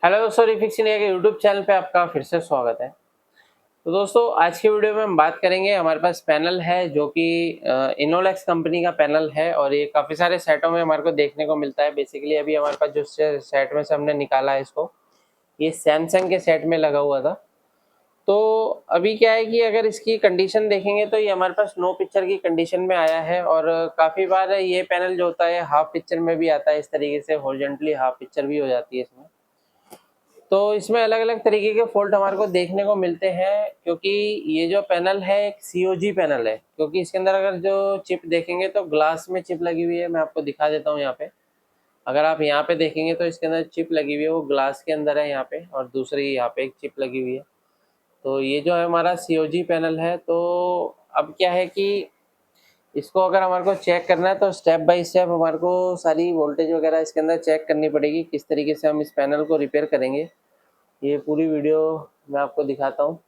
Hello दोस्तों, refix India के YouTube channel पे आपका फिर से स्वागत है। तो दोस्तों, आज की वीडियो में हम बात करेंगे। हमारे पास पैनल है जो कि इनोलेक्स कंपनी का पैनल है और ये काफ़ी सारे सेटों में हमारे को देखने को मिलता है। बेसिकली अभी हमारे पास जो सेट में से हमने निकाला है इसको, ये सैमसंग के सेट में लगा हुआ था। तो अभी क्या है कि अगर इसकी कंडीशन देखेंगे तो ये हमारे पास नो पिक्चर की कंडीशन में आया है और काफ़ी बार ये पैनल जो होता है हाफ पिक्चर में भी आता है। इस तरीके से हॉरिजॉन्टली हाफ पिक्चर भी हो जाती है इसमें। तो इसमें अलग अलग तरीके के फॉल्ट हमारे को देखने को मिलते हैं, क्योंकि ये जो पैनल है एक सीओजी पैनल है। क्योंकि इसके अंदर अगर जो चिप देखेंगे तो ग्लास में चिप लगी हुई है। मैं आपको दिखा देता हूँ यहाँ पे। अगर आप यहाँ पे देखेंगे तो इसके अंदर चिप लगी हुई है, वो ग्लास के अंदर है यहाँ पे, और दूसरी यहाँ पे एक चिप लगी हुई है। तो ये जो है हमारा सीओजी पैनल है। तो अब क्या है कि इसको अगर हमारे को चेक करना है तो स्टेप बाय स्टेप हमारे को सारी वोल्टेज वगैरह इसके अंदर चेक करनी पड़ेगी, किस तरीके से हम इस पैनल को रिपेयर करेंगे। ये पूरी वीडियो मैं आपको दिखाता हूँ।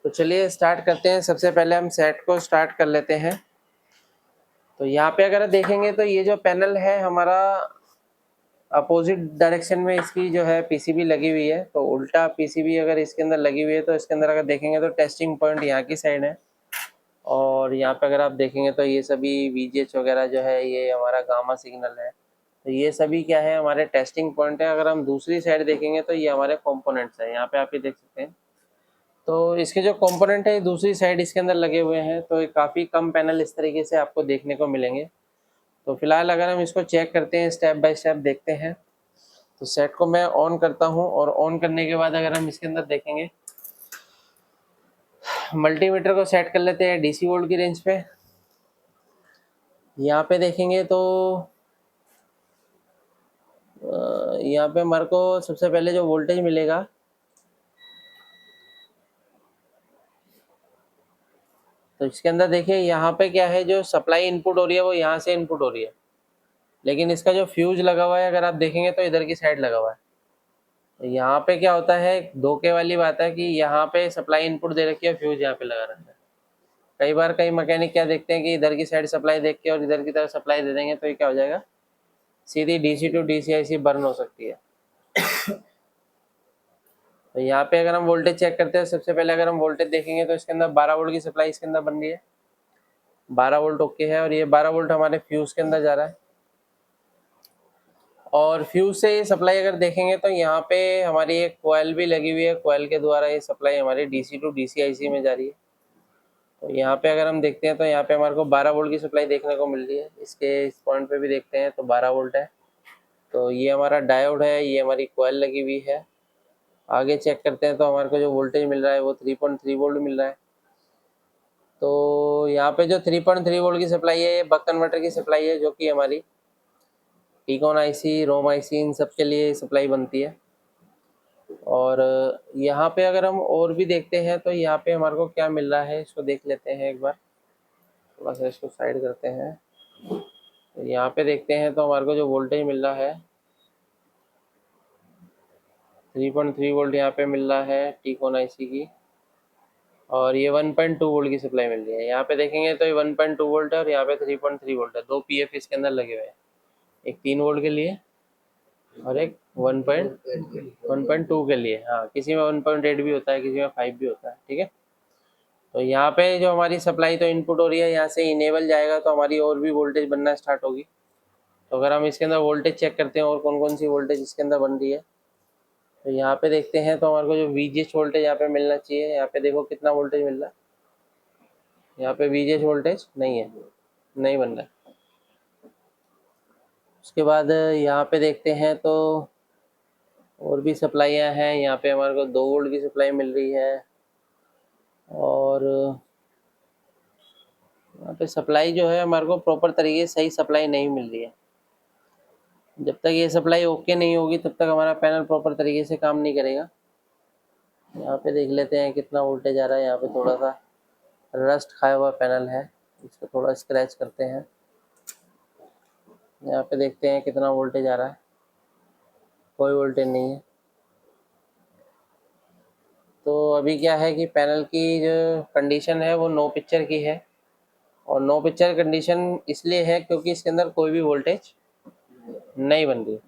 तो चलिए स्टार्ट करते हैं। सबसे पहले हम सेट को स्टार्ट कर लेते हैं। तो यहाँ पे अगर देखेंगे तो ये जो पैनल है हमारा अपोजिट डायरेक्शन में इसकी जो है पीसीबी लगी हुई है। तो उल्टा पीसीबी अगर इसके अंदर लगी हुई है तो इसके अंदर अगर देखेंगे तो टेस्टिंग पॉइंट यहाँ की साइड है। और यहाँ पे अगर आप देखेंगे तो ये सभी वीजीएच वगैरह जो है ये हमारा गामा सिग्नल है। तो ये सभी क्या है, हमारे टेस्टिंग पॉइंट है। अगर हम दूसरी साइड देखेंगे तो ये हमारे कंपोनेंट्स है। यहाँ पे आप ये देख सकते हैं। तो इसके जो कंपोनेंट है दूसरी साइड इसके अंदर लगे हुए हैं। तो काफ़ी कम पैनल इस तरीके से आपको देखने को मिलेंगे। तो फिलहाल अगर हम इसको चेक करते हैं, स्टेप बाय स्टेप देखते हैं। तो सेट को मैं ऑन करता हूँ और ऑन करने के बाद अगर हम इसके अंदर देखेंगे, मल्टीमीटर को सेट कर लेते हैं डीसी वोल्ट की रेंज पे। यहाँ पे देखेंगे तो यहाँ पे हमारे को सबसे पहले जो वोल्टेज मिलेगा, तो इसके अंदर देखिए यहाँ पे क्या है, जो सप्लाई इनपुट हो रही है वो यहाँ से इनपुट हो रही है। लेकिन इसका जो फ्यूज लगा हुआ है अगर आप देखेंगे तो इधर की साइड लगा हुआ है। तो यहाँ पे क्या होता है, धोखे वाली बात है कि यहाँ पे सप्लाई इनपुट दे रखी है, फ्यूज यहाँ पे लगा रखा है। कई बार कई मैकेनिक क्या देखते हैं कि इधर की साइड सप्लाई देख के और इधर की तरफ सप्लाई दे देंगे, तो ये क्या हो जाएगा, सीधी डीसी टू डीसीआईसी बर्न हो सकती है। तो यहाँ पे अगर हम वोल्टेज चेक करते हैं, सबसे पहले अगर हम वोल्टेज देखेंगे तो इसके अंदर 12 वोल्ट की सप्लाई इसके अंदर बन रही है। 12 वोल्ट ओके है, और ये 12 वोल्ट हमारे फ्यूज के अंदर जा रहा है। और फ्यूज से ये सप्लाई अगर देखेंगे तो यहाँ पे हमारी एक कोयल भी लगी हुई है। कोयल के द्वारा ये सप्लाई हमारी डीसी टू डीसीआईसी में जा रही है। तो यहाँ पे अगर हम देखते हैं तो यहाँ पे हमारे को 12 वोल्ट की सप्लाई देखने को मिल रही है। इसके इस पॉइंट पे भी देखते हैं तो 12 वोल्ट है। तो ये हमारा डायोड है, ये हमारी कोयल लगी हुई है। आगे चेक करते हैं तो हमारे को जो वोल्टेज मिल रहा है वो 3.3 वोल्ट मिल रहा है। तो यहाँ पे जो 3.3 वोल्ट की सप्लाई है ये बक कन्वर्टर की सप्लाई है, जो कि हमारी टीकॉन आईसी, रोम आईसी, इन सब के लिए सप्लाई बनती है। और यहाँ पे अगर हम और भी देखते हैं तो यहाँ पे हमारे को क्या मिल रहा है, इसको देख लेते हैं एक बार। थोड़ा सा इसको साइड करते हैं। तो यहाँ पे देखते हैं तो हमारे को जो वोल्टेज मिल रहा है 3.3 वोल्ट यहाँ पे मिल रहा है टीकॉन आईसी की। और ये 1.2 वोल्ट की सप्लाई मिल रही है। यहाँ पे देखेंगे तो ये 1.2 वोल्ट है और यहाँ पे 3.3 वोल्ट है। दो पीएफ इसके अंदर लगे हुए हैं, एक 3 वोल्ट के लिए और एक 1.2 के लिए। हाँ, किसी में 1.8 भी होता है, किसी में 5 भी होता है। ठीक है। तो यहाँ पे जो हमारी सप्लाई तो इनपुट हो रही है, यहाँ से इनेबल जाएगा तो हमारी और भी वोल्टेज बनना स्टार्ट होगी। तो अगर हम इसके अंदर वोल्टेज चेक करते हैं और कौन कौन सी वोल्टेज इसके अंदर बन रही है, तो यहाँ पे देखते हैं तो हमारे को जो वीजीएच वोल्टेज यहाँ पे मिलना चाहिए। यहाँ पे देखो कितना वोल्टेज मिल रहा है। यहाँ पे वीजीएच वोल्टेज नहीं है, नहीं बन रहा है। उसके बाद यहाँ पे देखते हैं तो और भी सप्लाइयाँ हैं। यहाँ पे हमारे को 2 वोल्ट की सप्लाई मिल रही है। और यहाँ पे सप्लाई जो है हमारे को प्रॉपर तरीके से सही सप्लाई नहीं मिल रही है। जब तक ये सप्लाई ओके नहीं होगी तब तक हमारा पैनल प्रॉपर तरीके से काम नहीं करेगा। यहाँ पे देख लेते हैं कितना वोल्टेज आ रहा है। यहाँ पे थोड़ा सा रस्ट खाया हुआ पैनल है, इसको थोड़ा स्क्रैच करते हैं। यहाँ पे देखते हैं कितना वोल्टेज आ रहा है, कोई वोल्टेज नहीं है। तो अभी क्या है कि पैनल की जो कंडीशन है वो नो पिक्चर की है। और नो पिक्चर कंडीशन इसलिए है क्योंकि इसके अंदर कोई भी वोल्टेज नहीं बन रही।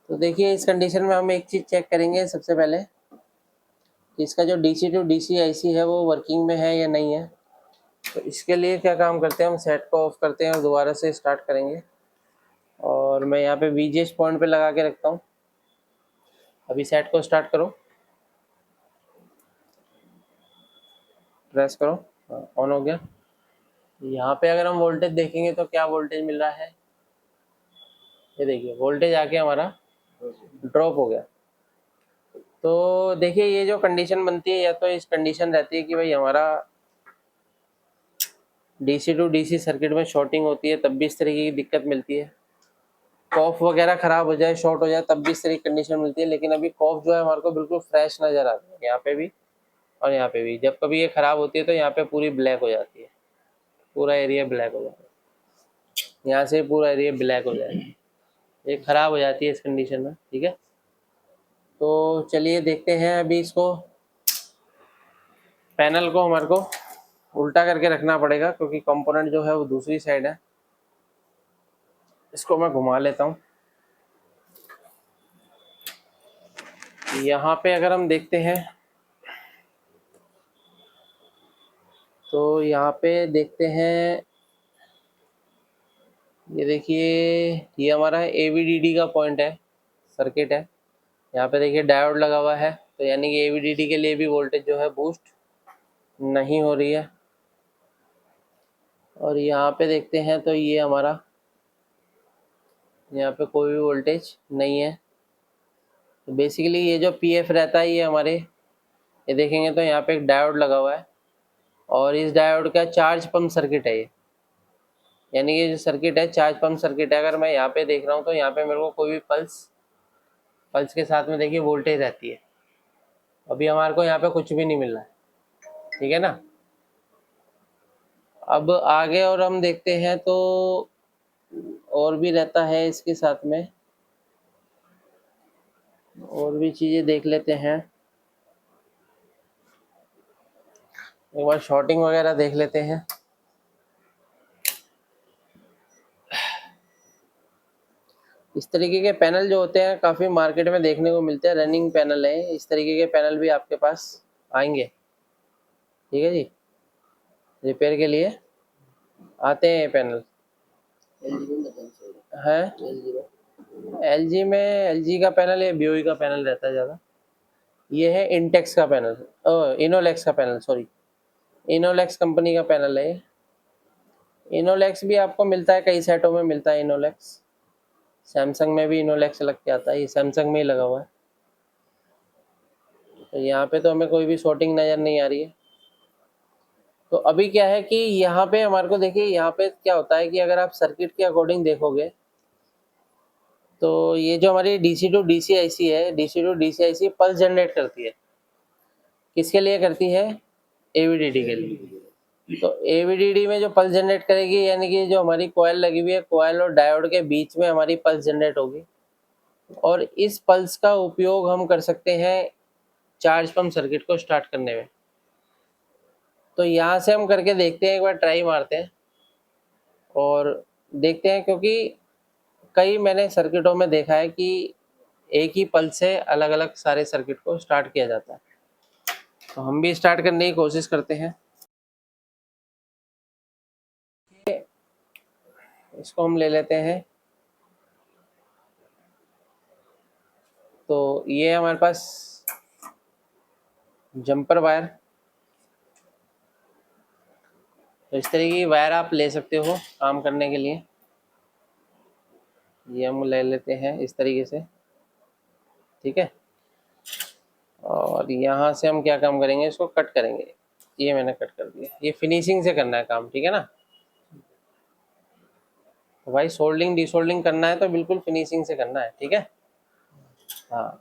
तो देखिए इस कंडीशन में हम एक चीज़ चेक करेंगे सबसे पहले कि इसका जो DC टू DC IC है वो वर्किंग में है या नहीं है। तो इसके लिए क्या काम करते हैं, हम सेट को ऑफ करते हैं और दोबारा से स्टार्ट करेंगे। और मैं यहाँ पे VGS पॉइंट पे लगा के रखता हूँ। अभी सेट को स्टार्ट करो, प्रेस करो, ऑन हो गया। यहाँ पे अगर हम वोल्टेज देखेंगे तो क्या वोल्टेज मिल रहा है, ये देखिए वोल्टेज आके हमारा ड्रॉप हो गया। तो देखिए ये जो कंडीशन बनती है, या तो इस कंडीशन रहती है कि भाई हमारा DC टू DC सर्किट में शॉर्टिंग होती है, तब भी इस तरीके की दिक्कत मिलती है। कॉफ वगैरह खराब हो जाए, शॉर्ट हो जाए, तब भी इस तरह की कंडीशन मिलती है। लेकिन अभी कॉफ जो है हमारे को बिल्कुल फ्रेश नज़र आता है, यहाँ पे भी और यहाँ पे भी। जब कभी ये खराब होती है तो यहाँ पे पूरी ब्लैक हो जाती है, पूरा एरिया ब्लैक हो जाता है, यहाँ से पूरा एरिया ब्लैक हो जाएगा, ये खराब हो जाती है इस कंडीशन में। ठीक है, तो चलिए देखते हैं अभी इसको। पैनल को हमारे को उल्टा करके रखना पड़ेगा क्योंकि कंपोनेंट जो है वो दूसरी साइड है। इसको मैं घुमा लेता हूँ। यहाँ पे अगर हम देखते हैं तो यहाँ पे देखते हैं, ये देखिए ये हमारा AVDD का पॉइंट है, सर्किट है। यहाँ पे देखिए डायोड लगा हुआ है, तो यानी कि AVDD के लिए भी वोल्टेज जो है बूस्ट नहीं हो रही है। और यहाँ पे देखते हैं तो ये हमारा, यहाँ पे कोई भी वोल्टेज नहीं है। तो बेसिकली ये जो PF रहता है ये हमारे, ये देखेंगे तो यहाँ पे एक डायोड लगा हुआ है और इस डायोड का चार्ज पंप सर्किट है ये, यानी कि जो सर्किट है चार्ज पंप सर्किट है। अगर मैं यहाँ पे देख रहा हूँ तो यहाँ पे मेरे को कोई भी पल्स के साथ में देखिए वोल्टेज रहती है। अभी हमारे को यहाँ पे कुछ भी नहीं मिल रहा है, ठीक है ना। अब आगे और हम देखते हैं तो और भी रहता है इसके साथ में, और भी चीज़ें देख लेते हैं। एक बार शॉर्टिंग वगैरह देख लेते हैं। इस तरीके के पैनल जो होते हैं काफ़ी मार्केट में देखने को मिलते हैं, रनिंग पैनल है। इस तरीके के पैनल भी आपके पास आएंगे, ठीक है जी, रिपेयर के लिए आते हैं ये पैनल। है LG का पैनल या BOE का पैनल रहता है ज़्यादा। ये है इंटेक्स का पैनल, इनोलेक्स का पैनल, सॉरी, इनोलेक्स कंपनी का पैनल है। इनोलेक्स भी आपको मिलता है, कई सेटों में मिलता है इनोलेक्स। सैमसंग में भी इनोलेक्स लग के आता है, ये सैमसंग में ही लगा हुआ है। तो यहाँ पे तो हमें कोई भी शॉर्टिंग नज़र नहीं आ रही है। तो अभी क्या है कि यहाँ पे हमारे को देखिए, यहाँ पे क्या होता है कि अगर आप सर्किट के अकॉर्डिंग देखोगे तो ये जो हमारी DC टू DC IC है, DC to DC IC pulse generate करती है। किसके लिए करती है, AVDD के लिए। तो AVDD में जो पल्स जनरेट करेगी, यानी कि जो हमारी कॉइल लगी हुई है, कॉइल और डायोड के बीच में हमारी पल्स जनरेट होगी और इस पल्स का उपयोग हम कर सकते हैं चार्ज पंप सर्किट को स्टार्ट करने में। तो यहाँ से हम करके देखते हैं, एक बार ट्राई मारते हैं और देखते हैं, क्योंकि कई मैंने सर्किटों में देखा है कि एक ही पल्स से अलग अलग सारे सर्किट को स्टार्ट किया जाता है। तो हम भी स्टार्ट करने की कोशिश करते हैं। इसको हम ले लेते हैं। तो ये हमारे पास जंपर वायर, तो इस तरीके की वायर आप ले सकते हो काम करने के लिए। ये हम ले लेते हैं इस तरीके से, ठीक है। और यहाँ से हम क्या काम करेंगे, इसको कट करेंगे। ये मैंने कट कर दिया, ये फिनिशिंग से करना है काम, ठीक है ना। तो भाई सोल्डिंग डिसोल्डिंग करना है तो बिल्कुल फिनिशिंग से करना है, ठीक है। हाँ,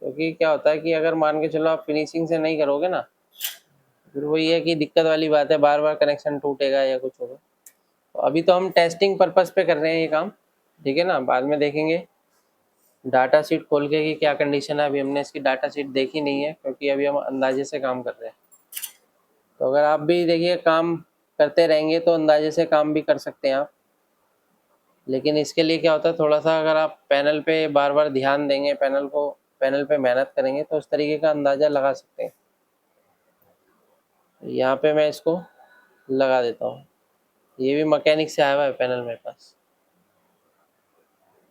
क्योंकि क्या होता है कि अगर मान के चलो आप फिनिशिंग से नहीं करोगे ना, फिर वही है कि दिक्कत वाली बात है, बार बार कनेक्शन टूटेगा या कुछ होगा। तो अभी तो हम टेस्टिंग पर्पस पे कर रहे हैं ये काम, ठीक है ना। बाद में देखेंगे डाटा शीट खोल के कि क्या कंडीशन है। अभी हमने इसकी डाटा शीट देखी नहीं है क्योंकि अभी हम अंदाजे से काम कर रहे हैं। तो अगर आप भी देखिए काम करते रहेंगे तो अंदाजे से काम भी कर सकते हैं आप। लेकिन इसके लिए क्या होता है, थोड़ा सा अगर आप पैनल पे बार बार ध्यान देंगे, पैनल पे मेहनत करेंगे तो उस तरीके का अंदाज़ा लगा सकते हैं। यहाँ पे मैं इसको लगा देता हूँ। ये भी मैकेनिक से आया हुआ है पैनल मेरे पास।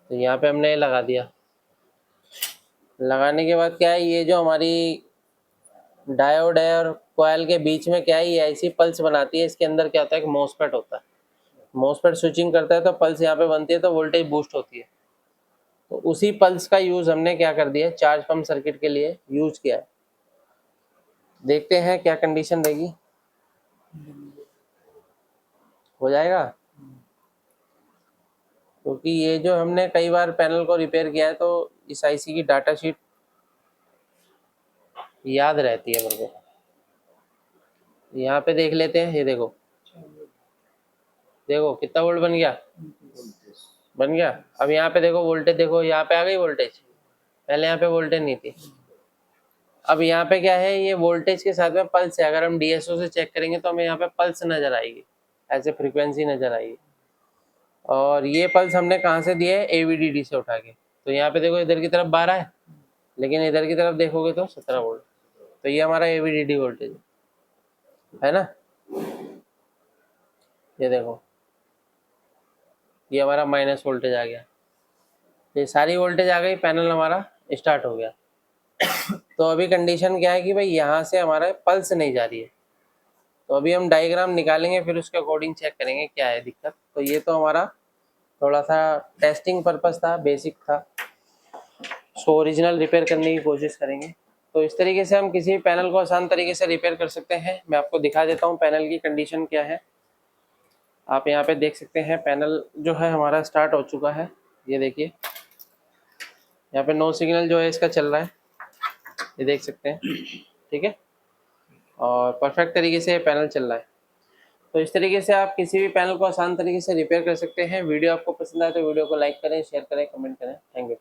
तो यहाँ पे हमने लगा दिया। लगाने के बाद क्या है, ये जो हमारी डायोड है और कॉइल के बीच में क्या है, ये ऐसी पल्स बनाती है। इसके अंदर क्या होता है, कि मॉसफेट होता है। मॉसफेट स्विचिंग करता है तो पल्स यहाँ पे बनती है, तो वोल्टेज बूस्ट होती है। तो उसी पल्स का यूज हमने क्या कर दिया, चार्ज पंप सर्किट के लिए यूज किया है। देखते हैं क्या कंडीशन रहेगी। हो जाएगा, क्योंकि ये जो हमने कई बार पैनल को रिपेयर किया है तो इस आईसी की डाटा शीट याद रहती है मेरे को। यहाँ पे देख लेते हैं। ये देखो, देखो कितना वोल्ट बन गया, बन गया। अब यहाँ पे देखो वोल्टेज, देखो यहाँ पे आ गई वोल्टेज। पहले यहाँ पे वोल्टेज नहीं थी। अब यहाँ पे क्या है, ये वोल्टेज के साथ में पल्स है। अगर हम डीएसओ से चेक करेंगे तो हमें यहाँ पे पल्स नजर आएगी, ऐसे फ्रीक्वेंसी नजर आएगी। और ये पल्स हमने कहाँ से दिया है, एवीडीडी से उठा के। तो यहाँ पे देखो इधर की तरफ 12 है, लेकिन इधर की तरफ देखोगे तो 17 वोल्ट। तो ये हमारा एवीडीडी वोल्टेज है ना। ये देखो, ये हमारा माइनस वोल्टेज आ गया। ये सारी वोल्टेज आ गई, पैनल हमारा स्टार्ट हो गया। तो अभी कंडीशन क्या है कि भाई यहाँ से हमारा पल्स नहीं जा रही है। तो अभी हम डायग्राम निकालेंगे, फिर उसके अकॉर्डिंग चेक करेंगे क्या है दिक्कत। तो ये तो हमारा थोड़ा सा टेस्टिंग पर्पस था, बेसिक था। सो ओरिजिनल रिपेयर करने की कोशिश करेंगे। तो इस तरीके से हम किसी भी पैनल को आसान तरीके से रिपेयर कर सकते हैं। मैं आपको दिखा देता हूँ पैनल की कंडीशन क्या है। आप यहाँ पे देख सकते हैं पैनल जो है हमारा स्टार्ट हो चुका है। ये देखिए, यहाँ पे नो सिग्नल जो है इसका चल रहा है, ये देख सकते हैं। ठीक है, और परफेक्ट तरीके से पैनल चल रहा है। तो इस तरीके से आप किसी भी पैनल को आसान तरीके से रिपेयर कर सकते हैं। वीडियो आपको पसंद आए तो वीडियो को लाइक करें, शेयर करें, कमेंट करें। Thank you friend.